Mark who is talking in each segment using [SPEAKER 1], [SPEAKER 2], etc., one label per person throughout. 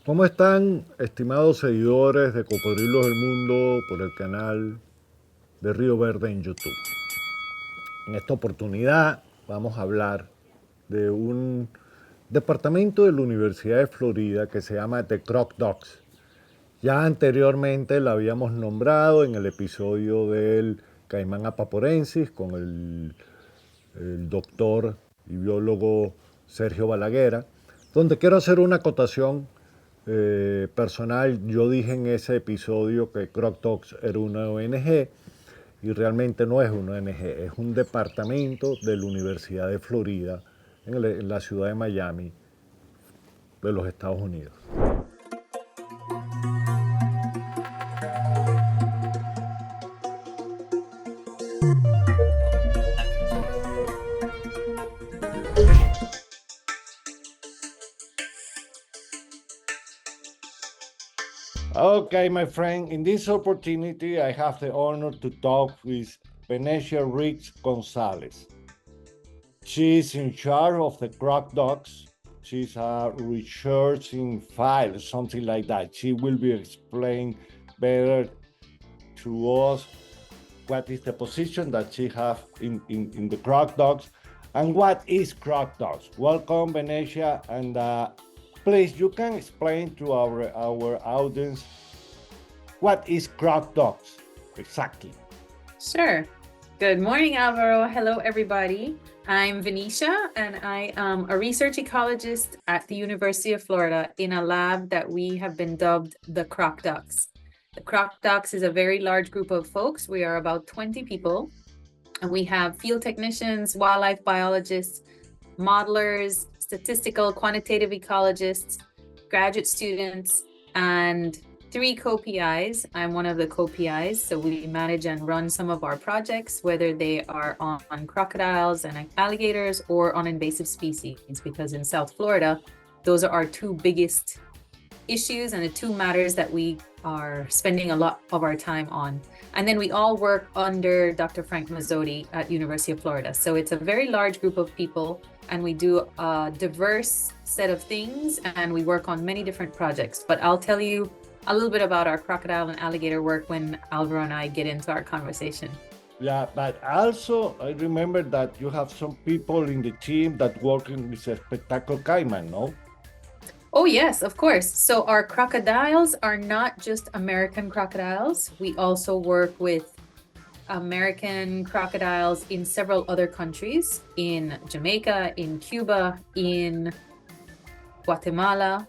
[SPEAKER 1] ¿Cómo están, estimados seguidores de Cocodrilos del Mundo por el canal de Río Verde en YouTube? En esta oportunidad vamos a hablar de un departamento de la Universidad de Florida que se llama The Croc Docs. Ya anteriormente la habíamos nombrado en el episodio del caimán apaporensis con el doctor y biólogo Sergio Balaguer, donde quiero hacer una acotación personal. Yo dije en ese episodio que Croc Docs era una ONG y realmente no es una ONG, es un departamento de la Universidad de Florida en la ciudad de Miami de los Estados Unidos. Okay, my friend, in this opportunity, I have the honor to talk with Venetia Riggs Gonzalez. She's in charge of the Croc Docs. She's a researching file, something like that. She will be explaining better to us what is the position that she has in the Croc Docs and what is Croc Docs. Welcome, Venetia, and please, you can explain to our audience what is Croc Docs exactly.
[SPEAKER 2] Sure. Good morning, Alvaro. Hello, everybody. I'm Venetia, and I am a research ecologist at the University of Florida in a lab that we have been dubbed the Croc Docs. The Croc Docs is a very large group of folks. We are about 20 people, and we have field technicians, wildlife biologists, modelers, statistical quantitative ecologists, graduate students, and 3 co-PIs. I'm one of the co-PIs, so we manage and run some of our projects, whether they are on crocodiles and alligators or on invasive species, because in South Florida, those are our 2 biggest issues and the 2 matters that we are spending a lot of our time on. And then we all work under Dr. Frank Mazzotti at University of Florida. So it's a very large group of people, and we do a diverse set of things, and we work on many different projects. But I'll tell you a little bit about our crocodile and alligator work when Alvaro and I get into our conversation.
[SPEAKER 1] Yeah, but also I remember that you have some people in the team that work in this spectacle caiman, no?
[SPEAKER 2] Oh, yes, of course. So our crocodiles are not just American crocodiles. We also work with American crocodiles in several other countries, in Jamaica, in Cuba, in Guatemala,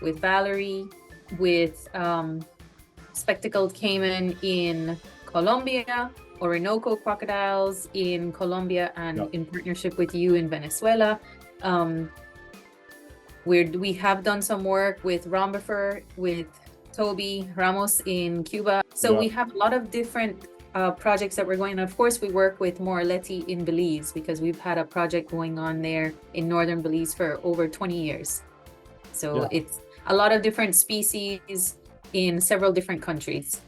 [SPEAKER 2] with Valerie, with spectacled caiman in Colombia, Orinoco crocodiles in Colombia, and in partnership with you in Venezuela. We have done some work with Rombifer, with Toby Ramos in Cuba. So we have a lot of different projects that we're going on. Of course, we work with Moraletti in Belize because we've had a project going on there in northern Belize for over 20 years. So it's a lot of different species in several different countries.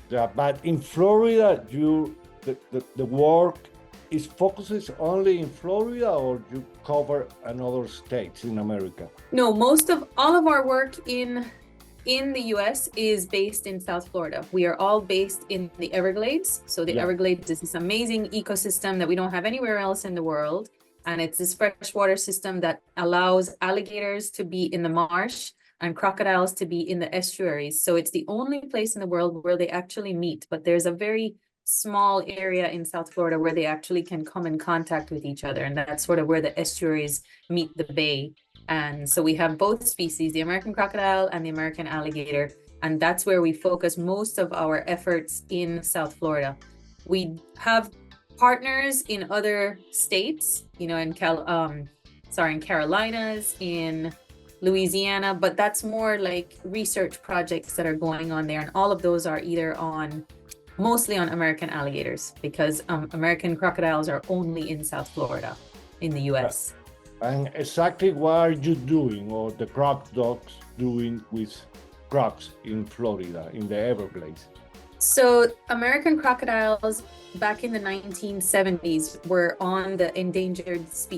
[SPEAKER 1] Yeah, but in Florida, the work focuses only in Florida, or you cover another states in America?
[SPEAKER 2] No, all of our work in the US is based in South Florida. We are all based in the Everglades. So the Everglades is this amazing ecosystem that we don't have anywhere else in the world. And it's this freshwater system that allows alligators to be in the marsh and crocodiles to be in the estuaries. So it's the only place in the world where they actually meet. But there's a very small area in South Florida where they actually can come in contact with each other. And that's sort of where the estuaries meet the bay. And so we have both species, the American crocodile and the American alligator. And that's where we focus most of our efforts in South Florida. We have partners in other states, in Carolinas, in Louisiana, but that's more like research projects that are going on there. And all of those are either mostly on American alligators, because American crocodiles are only in South Florida in the US.
[SPEAKER 1] And exactly what are you doing, or the Croc Docs doing with crocs in Florida, in the Everglades?
[SPEAKER 2] So American crocodiles back in the 1970s were on the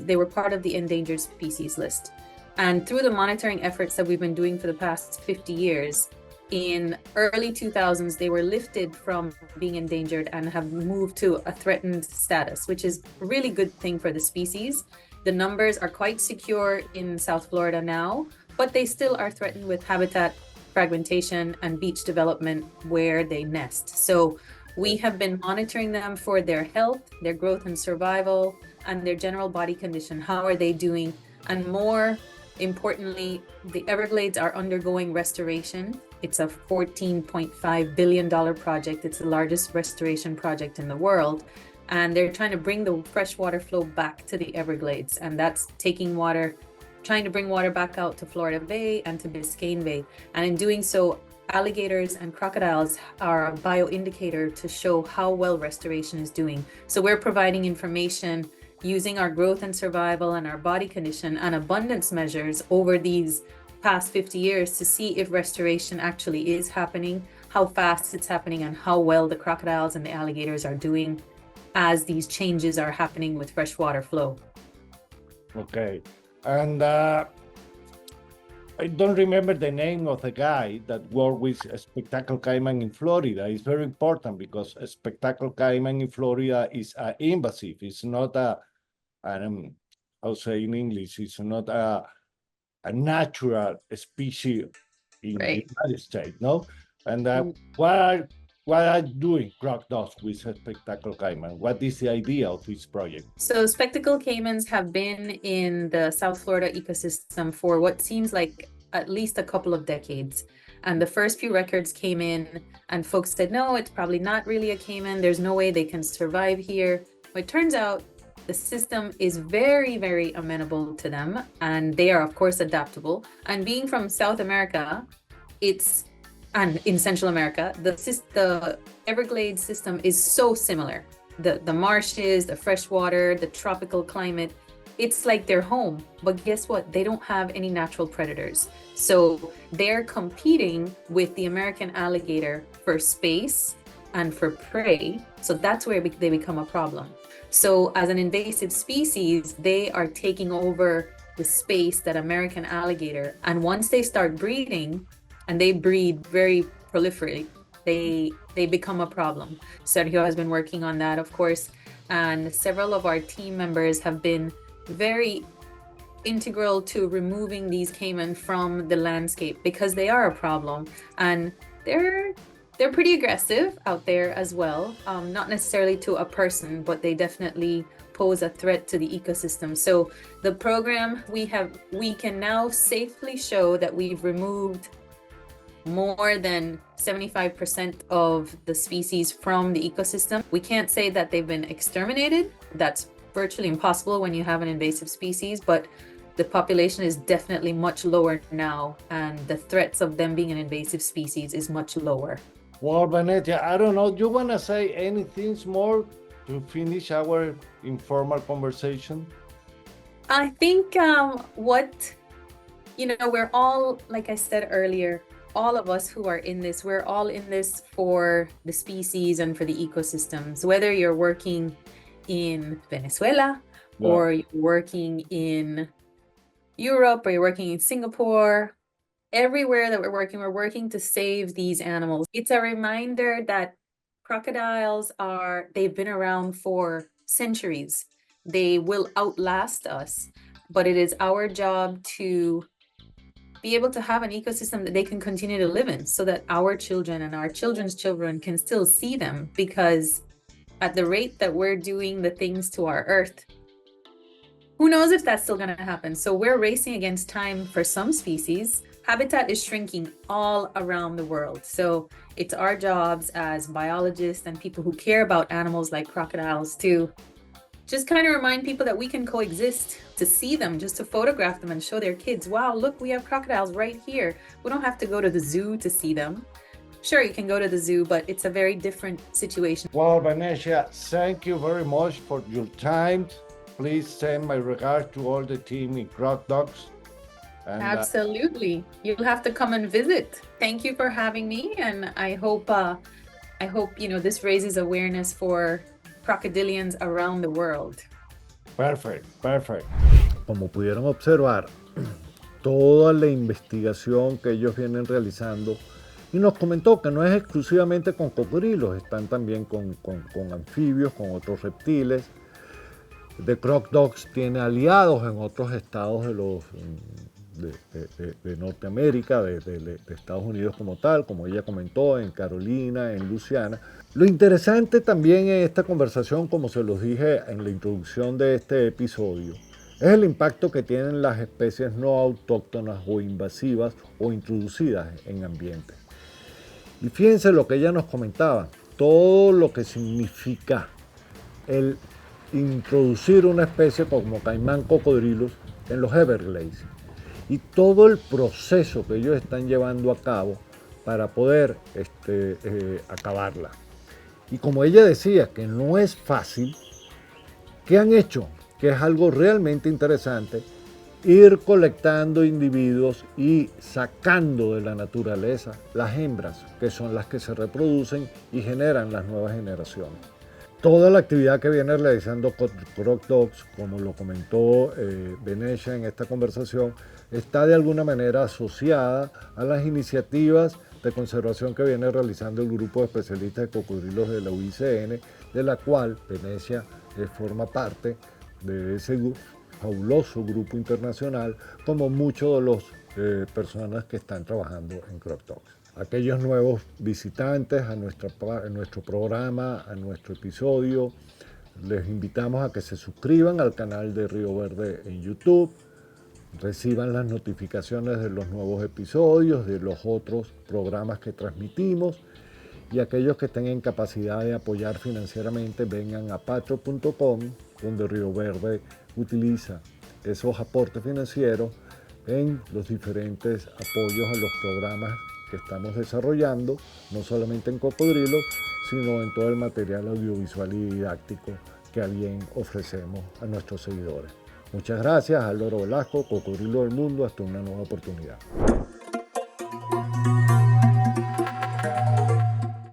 [SPEAKER 2] they were part of the endangered species list. And through the monitoring efforts that we've been doing for the past 50 years, in early 2000s, they were lifted from being endangered and have moved to a threatened status, which is a really good thing for the species. The numbers are quite secure in South Florida now, but they still are threatened with habitat fragmentation and beach development where they nest. So we have been monitoring them for their health, their growth and survival, and their general body condition. How are they doing? And more importantly, the Everglades are undergoing restoration. It's a $14.5 billion project. It's the largest restoration project in the world. And they're trying to bring the freshwater flow back to the Everglades. And that's trying to bring water back out to Florida Bay and to Biscayne Bay. And in doing so, alligators and crocodiles are a bioindicator to show how well restoration is doing. So we're providing information using our growth and survival and our body condition and abundance measures over these past 50 years to see if restoration actually is happening, how fast it's happening, and how well the crocodiles and the alligators are doing as these changes are happening with freshwater flow.
[SPEAKER 3] Okay. And I don't remember the name of the guy that worked with spectacled caiman in Florida. It's very important because a spectacled caiman in Florida is invasive. It's not I'll say in English, it's not a natural species in the United States, no? And what are you doing, Croc Docs, with a spectacled caiman? What is the idea of this project?
[SPEAKER 2] So spectacled caimans have been in the South Florida ecosystem for what seems like at least a couple of decades. And the first few records came in and folks said, no, it's probably not really a caiman. There's no way they can survive here. But it turns out the system is very, very amenable to them. And they are, of course, adaptable. And being from South America, and in Central America, the Everglades system is so similar. The marshes, the fresh water, the tropical climate, it's like their home. But guess what? They don't have any natural predators. So they're competing with the American alligator for space and for prey. So that's where they become a problem. So as an invasive species, they are taking over the space that American alligator. And once they start breeding, and they breed very proliferate, they become a problem. Sergio has been working on that, of course, and several of our team members have been very integral to removing these caiman from the landscape because they are a problem, and they're pretty aggressive out there as well. Not necessarily to a person, but they definitely pose a threat to the ecosystem. So the program we can now safely show that we've removed more than 75% of the species from the ecosystem. We can't say that they've been exterminated. That's virtually impossible when you have an invasive species, but the population is definitely much lower now, and the threats of them being an invasive species is much lower.
[SPEAKER 3] Well, Vanessa, I don't know, do you want to say anything more to finish our informal conversation?
[SPEAKER 2] I think we're all, like I said earlier, all of us who are in this, we're all in this for the species and for the ecosystems. Whether you're working in Venezuela or you're working in Europe or you're working in Singapore, everywhere that we're working to save these animals. It's a reminder that crocodiles they've been around for centuries. They will outlast us, but it is our job to be able to have an ecosystem that they can continue to live in so that our children and our children's children can still see them, because at the rate that we're doing the things to our earth, who knows if that's still going to happen. So we're racing against time for some species. Habitat is shrinking all around the world. So it's our jobs as biologists and people who care about animals like crocodiles to just kind of remind people that we can coexist, to see them, just to photograph them and show their kids, wow, look, we have crocodiles right here. We don't have to go to the zoo to see them. Sure, you can go to the zoo, but it's a very different situation.
[SPEAKER 3] Well, Vanessa, thank you very much for your time. Please send my regards to all the team in Croc Docs.
[SPEAKER 2] Absolutely. You'll have to come and visit. Thank you for having me, and I hope this raises awareness for crocodilians around the world.
[SPEAKER 3] Perfect.
[SPEAKER 1] Como pudieron observar, toda la investigación que ellos vienen realizando y nos comentó que no es exclusivamente con cocodrilos, están también con anfibios, con otros reptiles. The Croc Docs tiene aliados en otros estados de Norteamérica, de Estados Unidos como tal, como ella comentó, en Carolina, en Luisiana. Lo interesante también en esta conversación, como se los dije en la introducción de este episodio, es el impacto que tienen las especies no autóctonas o invasivas o introducidas en ambientes. Y fíjense lo que ella nos comentaba, todo lo que significa el introducir una especie como caimán cocodrilos en los Everglades y todo el proceso que ellos están llevando a cabo para poder acabarla. Y como ella decía que no es fácil, ¿qué han hecho? Que es algo realmente interesante, ir colectando individuos y sacando de la naturaleza las hembras, que son las que se reproducen y generan las nuevas generaciones. Toda la actividad que viene realizando Croc Docs, como lo comentó Venecia en esta conversación, está de alguna manera asociada a las iniciativas de conservación que viene realizando el grupo de especialistas de cocodrilos de la UICN, de la cual Venecia forma parte de ese fabuloso grupo internacional, como muchos de las personas que están trabajando en Croc Docs. Aquellos nuevos visitantes a nuestro programa, a nuestro episodio, les invitamos a que se suscriban al canal de Río Verde en YouTube, reciban las notificaciones de los nuevos episodios, de los otros programas que transmitimos, y aquellos que estén en capacidad de apoyar financieramente vengan a patreon.com, donde Río Verde utiliza esos aportes financieros en los diferentes apoyos a los programas que estamos desarrollando, no solamente en cocodrilos, sino en todo el material audiovisual y didáctico que a bien ofrecemos a nuestros seguidores. Muchas gracias, Álvaro Velasco, Cocodrilo del Mundo, hasta una nueva oportunidad.